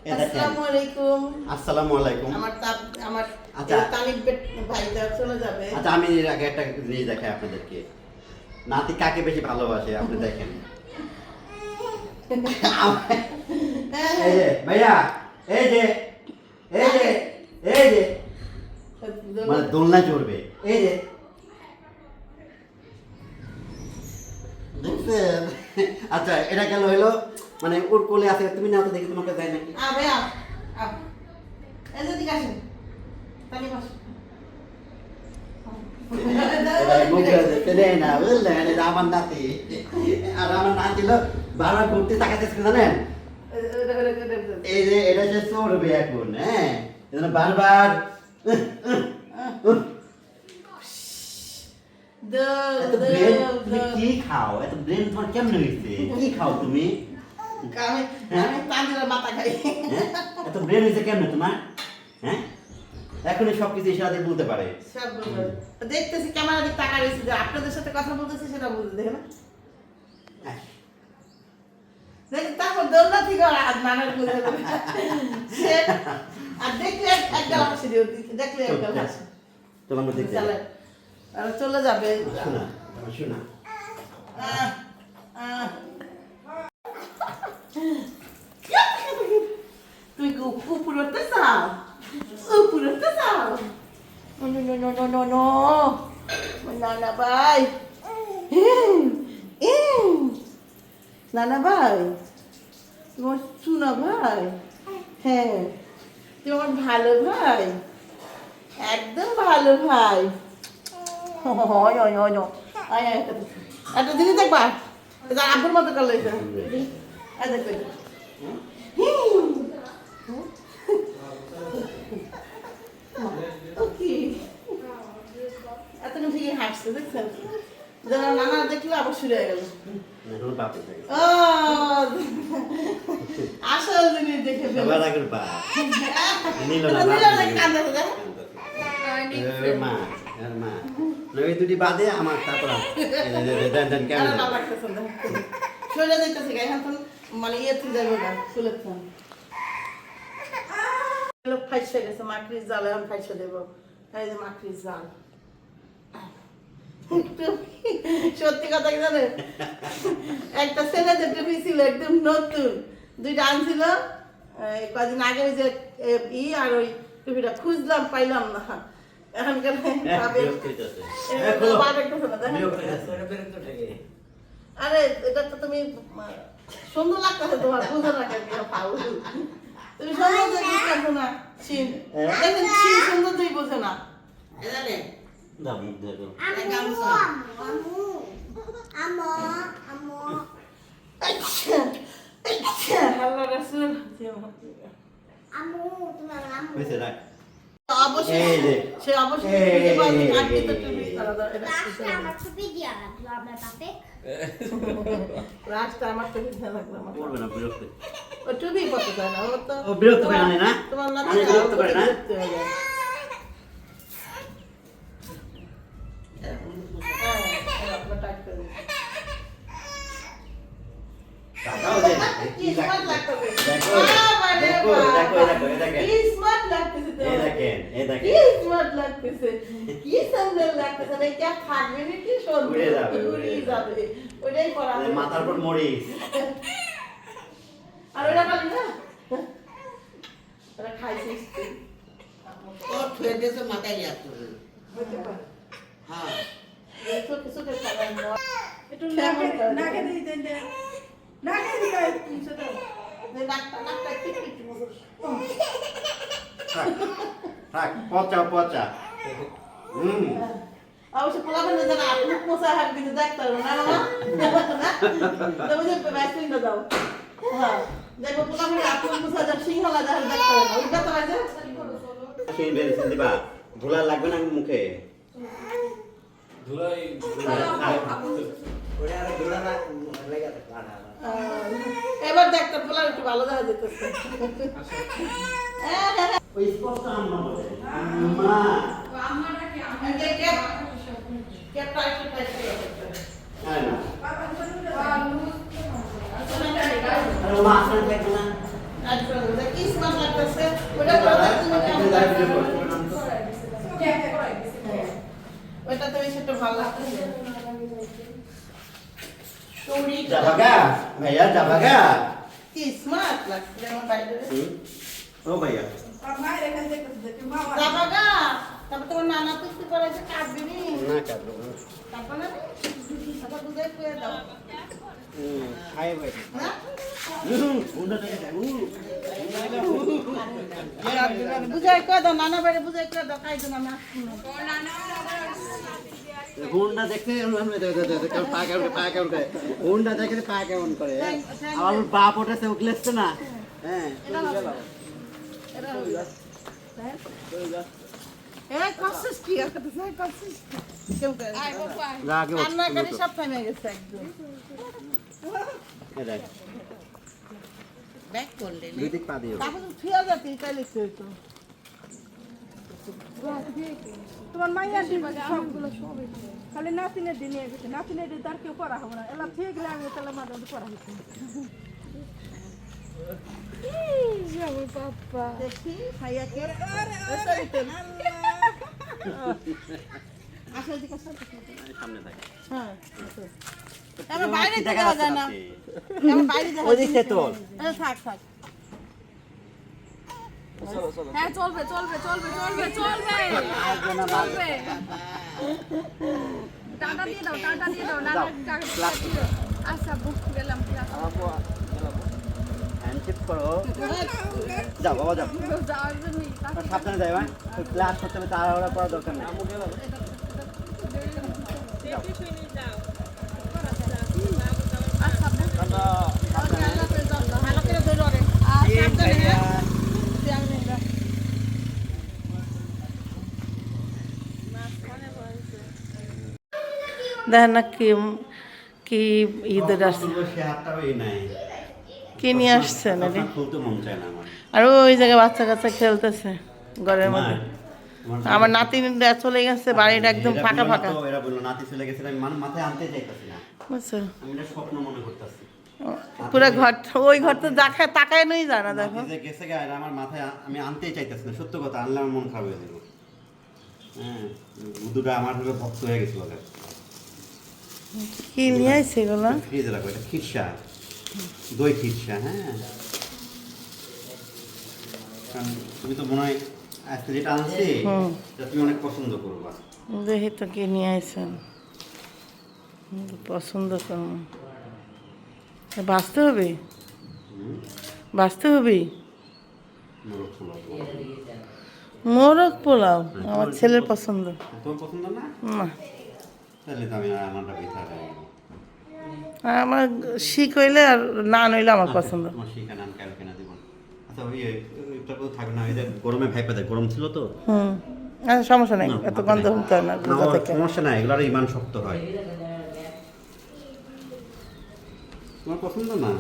আসসালামু আলাইকুম। আসসালামু আলাইকুম। আমার আচ্ছা। তালিব ভাইটা চলে যাবে। আচ্ছা, আমি এর আগে একটা জিনিস দেখাই আপনাদেরকে। নাতি কাকে বেশি ভালোবাসে আপনি দেখেন। এই যে ভাইয়া, এই যে এই যে এই যে মানে দোলনা চড়বে, এই যে দেখছেন? আচ্ছা, এটা গেল হইলো মানে ওর কোলে আছে, তুমি নাও তো দেখি তোমাকে দেয় নাকি। ভাইয়া এই যে দিকে আসেন, তালিব আসেন। না বুঝলেন, এটা আমার নাতি। আর আমার নাতি হলো বারবার ঘুরতে তাকাতেছে, জানেন? এই যে এটা সে চড়বে এখন, হ্যাঁ, এজন্য বারবার এত ব্রেন, তুমি কি খাও? এত ব্রেন তোমার কেমন হয়েছে? কি খাও তুমি? আমি তান্দিরার মাথা খাই। হ্যাঁ? এত ব্রেন হয়েছে কেমন তোমার? হ্যাঁ, এখনই সবকিছু ইশারাতে বলতে পারে। সব দেখতেছি ক্যামেরা দিকে তাকা রয়েছে, যে আপনাদের সাথে কথা বলতেছি সেটা বুঝতে দেখে না। দেখি তারপর দৌড়না থেকে নানার বুঝে সে আর দেখলে একটা হাসি দিও, দেখলে একটা হাসি। তোমার মধ্যে চলে আর চলে যাবে। শোনা শোনা, তুই উপর উঠতে চাও? উপর উঠতে চাও? নানা ভাই, নানা ভাই, তোমার শোনা ভাই, হ্যাঁ তুমি আমার ভালো ভাই, একদম ভালো ভাই। একটা জিনিস দেখবা, আব্বুর মতো করলে এতক্ষণ থেকে হাসছে, দেখছেন? যারা নানা দেখলে আবার শুরু হয়ে গেল। আসল জিনিস দেখে দুটি বাদে আমার তারপর সোজা দেখতেছি এখন মানে ইয়ে থেকে যাবে না, চলে ফাইসে গেছে মাকড়ির জাল, এখন ফাইসে দেবো। এই যে মাকড়ির জাল, সত্যি কথা কি জানে, একটা ছেলে যে টুপি ছিল একদম নতুন, দুইটা আনছিল কদিন আগে, ওই যে আর ওই টুপিটা খুঁজলাম পাইলাম না। এখনকার আরে এটা তো তুমি সুন্দর লাগতেছে, তোমার বুঝো না কেন তুমি সুন্দর বুঝতে না, সিন দেখেন সিন সুন্দর তুই বোঝে না। মাথার উপর মরিস আর ওটা পালি না, ওটা খাইছিস তুই। ও ঠুয়ে দিয়েছে মাথায় লাগতো। হ্যাঁ কিছু কিছু খাবার একটু নাকে দিই দেন দেন, নাকে দিই কিছু দাও, নাকটা ঠিক থাক, পচা পচা। অবশ্য পোলাপানে যারা মুখ মোছা হাত কিন্তু দেখতে হবে না, না তুমি যে ভ্যাকসিনটা দাও। হ্যাঁ দেখো পোলাপানে মুখ মোছা যা সিংহলা যা দেখতে হবে না, ওইটা তো আছে সেই মেডিসিন দিবা, ধুলা লাগবে না মুখে। ধুলাই ওরে আর ধুলা না লাগা তো আনা এবার দেখতে পোলা একটু ভালো দেখা যেতেছে। ওই স্পষ্ট আম্মা বলে, আম্মা আমারটা কি আমার কেপটা একটু টাইট করে হ্যাঁ না বাবা বলুন আর মা আসলে দেখো না কি স্মার্ট লাগতেছে ওটা করে তুমি ওটা তো সেটা ভালো লাগতেছে যাবাগা ভাইয়া যাবাগা কি স্মার্ট লাগছে আমার বাইরে ও ভাইয়া আর মায়ের এখান থেকে দেখি মামা যাবাগা তারপর তোমার নানা তুই করেছে কাটবি নি না কাটবো তারপর না তারপর বুঝাই করে দাও খাই ভাই না উন্ডা থেকে বুঝাই করে দাও নানা বাইরে বুঝাই করে দাও খাই দাও না হুন্ডা দেখতে পা কেমন করে হুন্ডা দেখে পা কেমন করে আমার বাপ ওঠেছে উঠলেছে না হ্যাঁ এই কসিস কি আর কত সাই কসিস কেউ করে রাগে রান্না করে সব টাইমে গেছে একদম ব্যাক করলে দুই দিক পা দিও তারপর তুমি ফিরে যাতি তাইলে কি হইতো তোমার মাইয়া দিবে সবগুলো সব খালি নাতিনের দিন নিয়ে গেছে নাতিনের দিন তার কেউ করা হবে না এলা ঠিক গেলে আমি তাহলে মাঝে মধ্যে করা হয়েছে আমার পাপ্পা দেখি ভাইয়াকে আসলে দিকে সামনে থাকে হ্যাঁ আমার বাইরে দেখা যায় না আমার বাইরে দেখা ওই দিকে তোল থাক থাক হ্যাঁ চলবে চলবে চলবে চলবে চলবে চলবে টাটা দিয়ে দাও না টাটা দিয়ে দাও আচ্ছা বুক গেলাম হ্যান্ডশেক করো যাও বাবা যাও যাওয়ার জন্যই সাবধানে যাই ভাই ক্লাস করতে হবে তাড়াহুড়া করার দরকার নেই আচ্ছা বুক ভালো করে ধরো রে দেখেন না কি কি ঈদের আসছে সে হাতটা ওই নাই কি নিয়ে আসছেন আরে খুলতে মন চায় না আমার আর ওই জায়গায় বাচ্চা কাচ্চা খেলতেছে ঘরের মধ্যে আমার নাতিনরা চলে গেছে বাড়িটা একদম ফাঁকা ফাঁকা এরা বললো নাতি চলে গেছে আমি মাথায় আনতে চাইতাছি না বুঝছো আমি এটা স্বপ্ন মনে করতেছি পুরো ঘর ওই ঘর তো দেখায় তাকায় নই যায় না দেখো নাতি যে গেছে গা এটা আমার মাথায় আমি আনতেই চাইতাছি না সত্য কথা আনলে আমার মন খারাপ হয়ে যাবে হ্যাঁ বুধুটা আমার হলো ভক্ত হয়ে গেছিল ওদের কি নিয়ে আসছে এগুলো ফ্রিজে রাখো এটা খিরসা দই খিরসা হ্যাঁ কারণ তুমি তো মনে হয় আজকে যেটা আনছি সেটা তুমি অনেক পছন্দ করবা দেখি তো কি নিয়ে আসছেন পছন্দ করুন বাঁচতে হবে বাঁচতে হবে মোরগ পোলাও মোরগ পোলাও আমার ছেলের পছন্দ তোমার পছন্দ না না তাহলে তো আমি রান্নাটা বেথা খাই আমার শিখ হইলে আর না নইলে আমার পছন্দ তোমার শিখা নাম কেন কেনা দিব আচ্ছা ওই এটা তো থাকবে না এটা গরমে ভাইপা দেয় গরম ছিল তো আচ্ছা সমস্যা নেই এত গন্ধ হতে হয় না না, রোজা ওর থেকে সমস্যা নাই এগুলোর ইমান শক্ত হয় তোমার পছন্দ না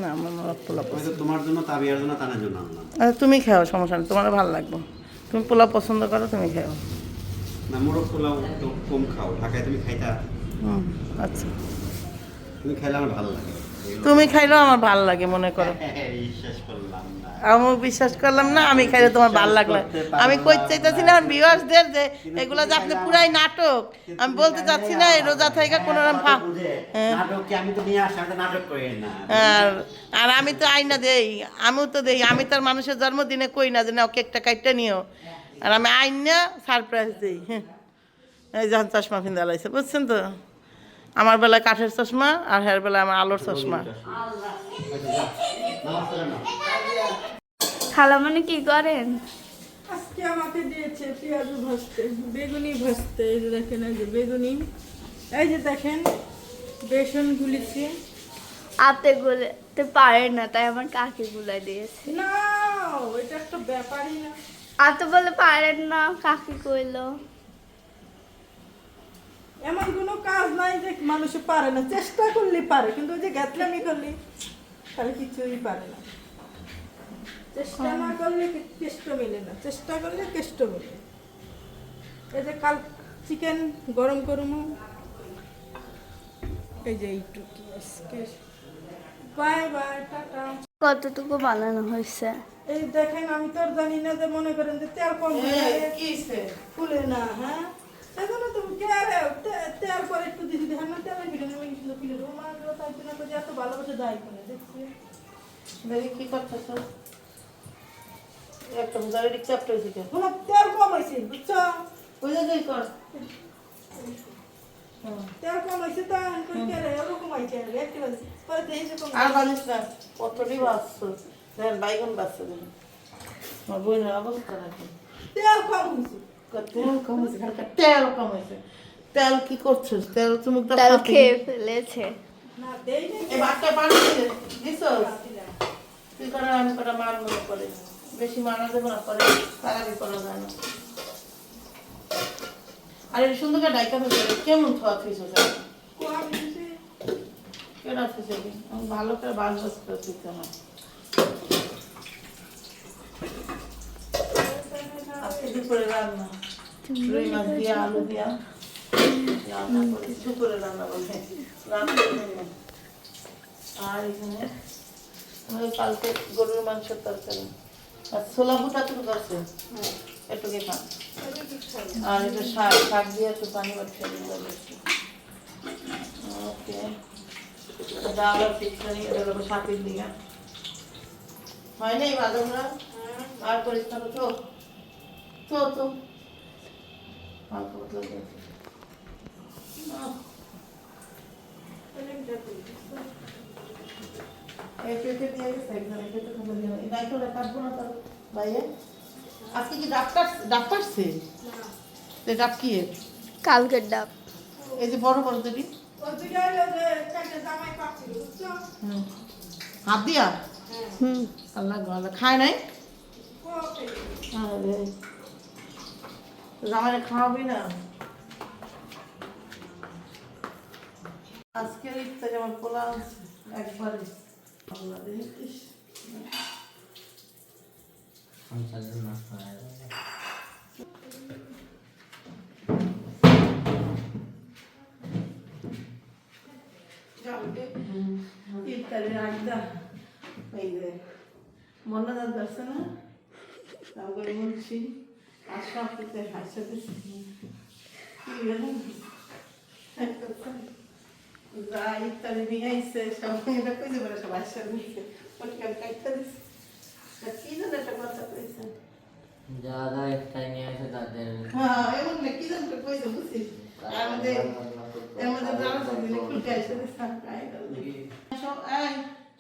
না আমার মোরগ পোলাও ওই পছন্দ তো তোমার জন্য তাবিয়ার জন্য তানের জন্য আনলাম আচ্ছা তুমি খাও সমস্যা নেই তোমার ভালো লাগবে তুমি পোলাও পছন্দ করো তুমি খাও না মোরগ পোলাও তো কম খাও ঢাকায় তুমি খাইতা আচ্ছা তুমি খাইলে আমার ভালো লাগে তুমি খাইলেও আমার ভালো লাগে মনে করো বিশ্বাস করলাম না আমি বিশ্বাস করলাম না আমি খাইলে তোমার ভালো লাগলো আমি কই চাইতেছি না ভিউয়ার্সদের যে এগুলো যে আপনি পুরাই নাটক আমি বলতে চাচ্ছি না এই রোজা থেকে কোনো রকম নাটক কি আমি তো নিয়ে আসি আমি তো নাটক করি না আর আর আমি তো আইনা দেই আমিও তো দেই আমি তার মানুষের জন্মদিনে কই না যে না কেকটা কাইটটা নিও আর আমি আইনা সারপ্রাইজ দিই এই যখন চশমা ফিন্দা লাইছে বুঝছেন তো আমার বেলায় কাঠের চশমা আর হের বেলায় আমার আলোর চশমা খালা মানে কি করেন আজকে আমাকে দিয়েছে পেঁয়াজু ভাজতে বেগুনি ভাজতে এই যে দেখেন এই যে বেগুনি এই যে দেখেন বেসন গুলিছে আতে গুলাতে পারে না তাই আমার কাকি গুলাই দিয়েছে না এটা একটা ব্যাপারই না আতে বলে পারেন না কাকি কইলো এমন কোনো কাজ নাই যে মানুষে পারে না চেষ্টা করলে পারে কিন্তু ওই যে গ্যাতলামি করলে তাহলে কিছুই পারে না চেষ্টা না করলে কেষ্ট মেলে না চেষ্টা করলে কেষ্ট মেলে এই যে কাল চিকেন গরম করুম এই যে এইটুকু আজকে বাই বাই টাটা কতটুকু বানানো হয়েছে? এই দেখেন আমি তো আর জানি না যে মনে করেন যে তেল কম কিসে ফুলে না, হ্যাঁ সেজন্য তুমি তেল পরে একটু দিদি দেখেন না তেলের ভিডিও নেমে গেছিল ফিলে রোমা তাই জন্য তো এত ভালোবাসে যাই করে দেখছি। দেখি কি করতেছ একটা বুঝারে রিকচাপ্ট হয়েছে কেন কোনো তেল কম হয়েছে বুঝছো, ওই জায়গায় কর তেল কম হয়েছে তা কই করে ওরকম হয়েছে একটু পরে দেখি যে কম আর বানিস না কতটি বাঁচছো দেখেন বাইগন বাঁচছে দেখেন আমার বোনের অবস্থা রাখে তেল কম হয়েছে। তেল কম হয়েছে খালকা তেল কম হয়েছে তেল কি করছিস তেল তুমি তো তেল খেয়ে ফেলেছে। না দেই না এই ভাতটা পানি দিছস তুই করা আমি করা মার মনে করে বেশি মারা দেবো না পরে তাড়াতাড়ি করা যায় না আর এই সুন্দর করে ডাইকা ফেলছে কেমন খাওয়া থুইছ কম হয়েছে। কেন থুইছে আমি ভালো করে বাজবাজ করে থুইতে আমার আজকে দুপুরে রান্না রুই মাছ দিয়া আলু দিয়া রান্না করে দুপুরে রান্না বলে রান্না করে আর এখানে আমাদের কালকে গরুর মাংসের তরকারি আর ছোলা বুটা তুমি করছে এটুকু খান আর এটা শাক শাক দিয়ে একটু পানি বাচ্চা দিয়ে ওকে ডাল আর খিচুড়ি এটা হলো শাকের দিকে হয় নাই বাদামরা আর পরিষ্কার তো তো তো অল্প তো পেঁপে দিয়ে গেছে একদম এটা তো খাবার দিয়ে এই ডাইটটা কাটবো না তার বাইরে আজকে কি ডাব কাটছে তো ডাব কি এর? কালকের ডাব। এই যে বড় বড় দেবি ওই দুইটা হলো যে চারটে জামাই পাচ্ছিল বুঝছো। হাত দিয়া হুম। আল্লাহ ভালো খায় নাই কোথায় আরে জামাই খাওয়াবি না আজকের ইফতারে আমার পোলা একবারে আল্লাহ দেখিস ইফতারের আড্ডা এই যে মন্নাদার ধরছে না তারপরে বলছি আর সব কিছু হাসে দিচ্ছি যা ইফতারে নিয়ে আইসে সবাই এটা কইতে পারে সব হাসে দিচ্ছে পটকান কাটতে দিচ্ছে কি যেন একটা কথা কইছে যারা ইফতারি নিয়ে আসে তাদের হ্যাঁ এমন না কি যেন একটা কইছে বুঝছিস আমাদের যারা দিলে খুলতে আসে দিচ্ছে এই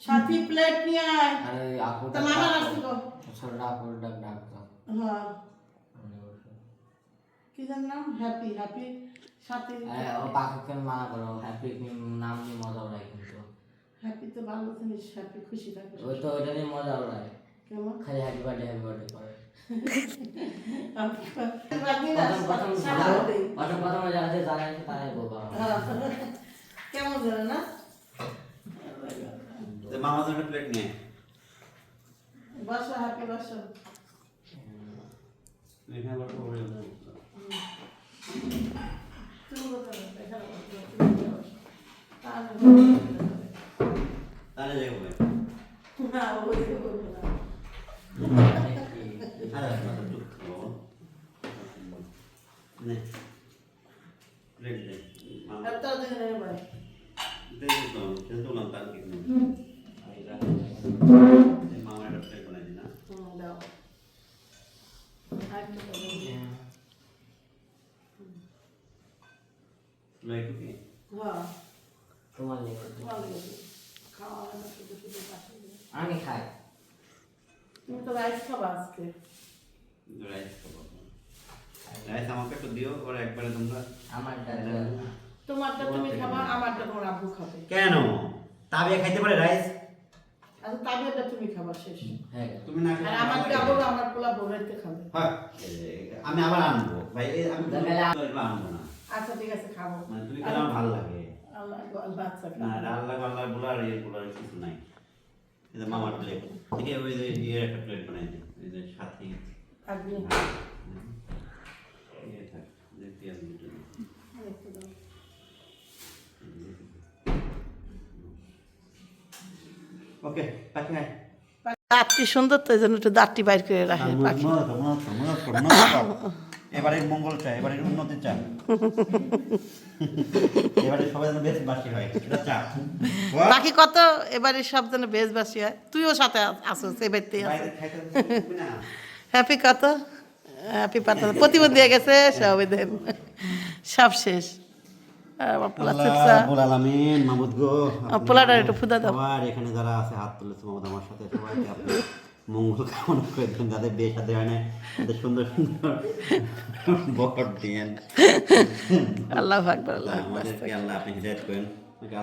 সাথী প্লেট নিয়ে আয় আর ওই আপুর তো মামা আসছে গো ছোটটা আপুর ডাকতো হ্যাঁ কি জান নাম হ্যাপি হ্যাপি সাথে ও পাখিকে মানা করো হ্যাপি নাম নিয়ে মজা ওড়ায় কিন্তু হ্যাপি তো ভালো জিনিস হ্যাপি খুশি থাকে ওই তো ওইটা নিয়ে মজা ওড়ায় কেমন খালি হ্যাপি বার্থডে করে প্রথম যারা আছে জানে তারাই বলবো কেমন জানে না মামা জন্য প্লেট নিয়ে বাসা হ্যাপি বাসা এখানে আবার করে তুমি কোথায় এখানে তাহলে যাবো না ওই করবে না প্লেট দে আর তো দিনে ভাই মামার একটা প্লেট বানাই দিই না দাও একটু কি হ্যাঁ তোমার নিয়ে খাওয়া না শুধু শুধু পাশে আমি খাই তুমি তো রাইস খাবা আজকে রাইস খাবো রাইস আমাকে একটু দিও ওরা একবারে তোমরা আমার তোমারটা তুমি খাবা আমারটা তোমার আব্বু খাবে কেন তাবিয়া খাইতে পারে রাইস আচ্ছা তাবিয়াটা তুমি খাবা শেষ হ্যাঁ তুমি না আর আমার যাবো আমার পোলা বোরাইতে খাবে হ্যাঁ আমি আবার আনবো ভাই আমি আনবো না আচ্ছা ঠিক আছে খাবো মানে তুমি খেলে আমার ভালো লাগে আল্লাহ বাচ্চা না আল্লাহ বলার কিছু নাই এটা মামার প্লেট ঠিক আছে ওই যে ইয়ের একটা প্লেট বানাই দিই ওই যে সাথী আগে ইয়ে থাক যে পেঁয়াজ মিটে ওকে পাখি দাঁতটি সুন্দর তো এই জন্য একটু দাঁতটি বাইর করে রাখে পাখি। এবারে মঙ্গল চাই, এবারে উন্নতি চাই, এবারে সবাই যেন বেশ বাসি হয়, এটা চা। পাখি কত এবারে সব যেন বেশবাসী হয়, তুইও সাথে আসো সে বাড়িতেই আসো। বাইরে খাইতে দিবি না? হ্যাপি কত হ্যাপি পাতা প্রতিবন্ধী হয়ে গেছে সব দেন সব শেষ। আর আমার পোলা আল্লাহ চিপসা রাব্বুল আলামিন, মাবুদ গো, আমার পোলাটার একটু ফুদা দাও। সবার এখানে যারা আছে হাত তুলেছে মাবুদ আমার সাথে, সবাইকে আপনি মঙ্গল কামনা করে দেন, যাদের বিয়ে শাদী হয় না তাদের সুন্দর সুন্দর বকট দিয়েন। আল্লাহ আকবার আল্লাহ আকবার আমাদেরকে আল্লাহ আপনি হিদায়াত করেন,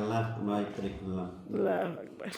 আল্লাহ আমরা একটু দেখলাম। আল্লাহ আকবার।